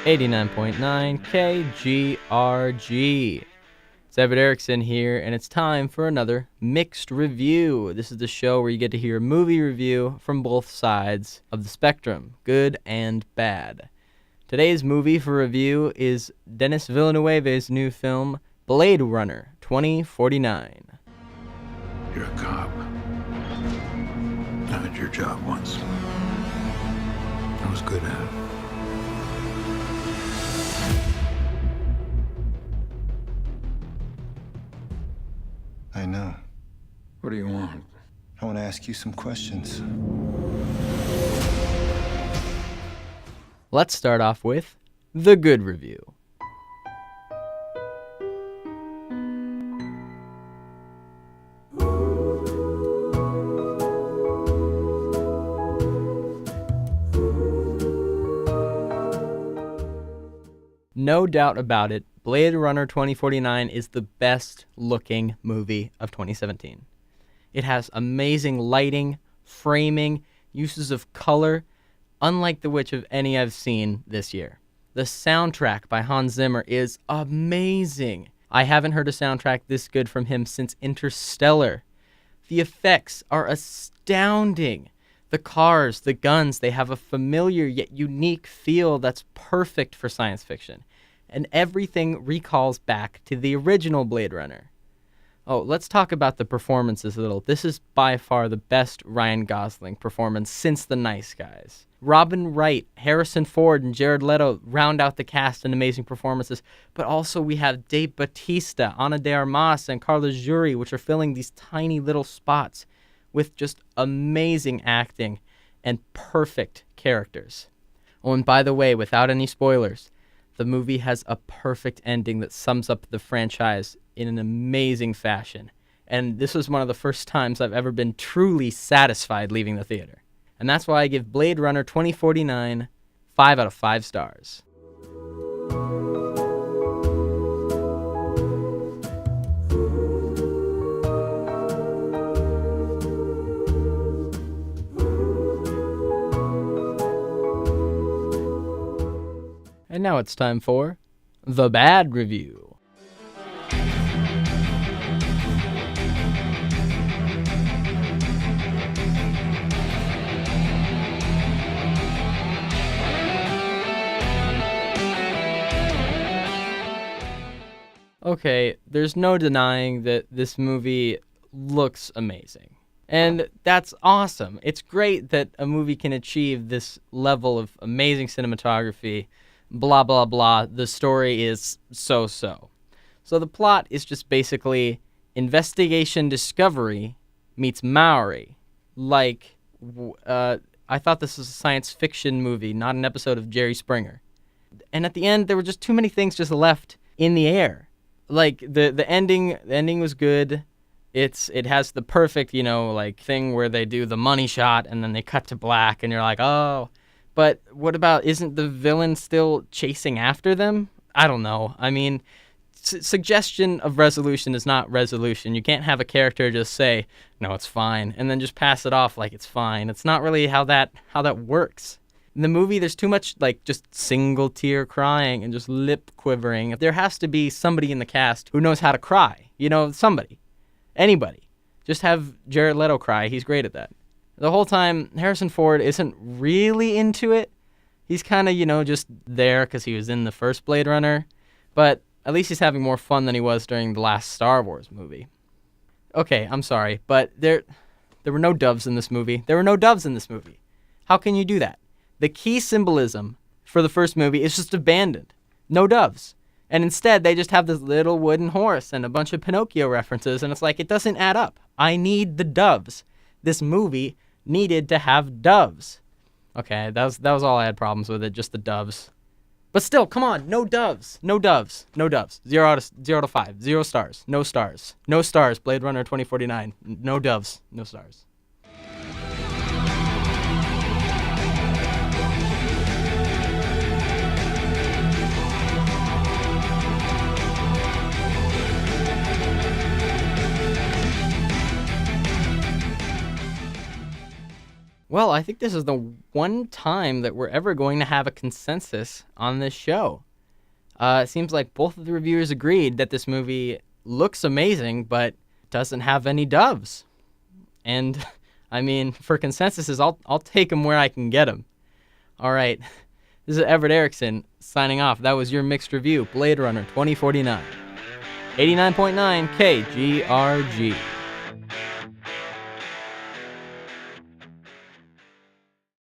89.9 KGRG. It's Everett Erickson here, and it's time for another Mixed Review. This is the show where you get to hear a movie review from both sides of the spectrum, good and bad. Today's movie for review is Denis Villeneuve's new film, Blade Runner 2049. You're a cop. I had your job once. I was good at it. I know. What do you want? I want to ask you some questions. Let's start off with the good review. No doubt about it, Blade Runner 2049 is the best looking movie of 2017. It has amazing lighting, framing, uses of color, unlike the which of any I've seen this year. The soundtrack by Hans Zimmer is amazing. I haven't heard a soundtrack this good from him since Interstellar. The effects are astounding. The cars, the guns, they have a familiar yet unique feel that's perfect for science fiction. And everything recalls back to the original Blade Runner. Oh, let's talk about the performances a little. This is by far the best Ryan Gosling performance since The Nice Guys. Robin Wright, Harrison Ford, and Jared Leto round out the cast in amazing performances, but also we have Bautista, Ana de Armas, and Carla Juri, which are filling these tiny little spots with just amazing acting and perfect characters. Oh, and by the way, without any spoilers, the movie has a perfect ending that sums up the franchise in an amazing fashion. And this was one of the first times I've ever been truly satisfied leaving the theater. And that's why I give Blade Runner 2049 5 out of 5 stars. And now it's time for the bad review. Okay, there's no denying that this movie looks amazing. And that's awesome. It's great that a movie can achieve this level of amazing cinematography. Blah, blah, blah. The story is so-so. So the plot is just basically investigation discovery meets Maori. Like, I thought this was a science fiction movie, not an episode of Jerry Springer. And at the end, there were just too many things just left in the air. Like, the ending was good. It has the perfect, thing where they do the money shot and then they cut to black and you're like, oh. But what about, isn't the villain still chasing after them? I don't know. I mean, suggestion of resolution is not resolution. You can't have a character just say, no, it's fine, and then just pass it off like it's fine. It's not really how that works. In the movie, there's too much, just single tear crying and just lip quivering. There has to be somebody in the cast who knows how to cry. Somebody. Anybody. Just have Jared Leto cry. He's great at that. The whole time, Harrison Ford isn't really into it. He's kind of, just there because he was in the first Blade Runner. But at least he's having more fun than he was during the last Star Wars movie. Okay, I'm sorry, but there were no doves in this movie. There were no doves in this movie. How can you do that? The key symbolism for the first movie is just abandoned. No doves. And instead, they just have this little wooden horse and a bunch of Pinocchio references, and it's like, it doesn't add up. I need the doves. This movie needed to have doves. Okay, that was all I had problems with it, just the doves. But still, come on, no doves. No doves. No doves. 0 to 5. 0 stars. No stars. No stars. Blade Runner 2049. No doves. No stars. Well, I think this is the one time that we're ever going to have a consensus on this show. It seems like both of the reviewers agreed that this movie looks amazing, but doesn't have any doves. And, I mean, for consensuses, I'll take them where I can get them. All right, this is Everett Erickson signing off. That was your mixed review, Blade Runner 2049. 89.9 KGRG.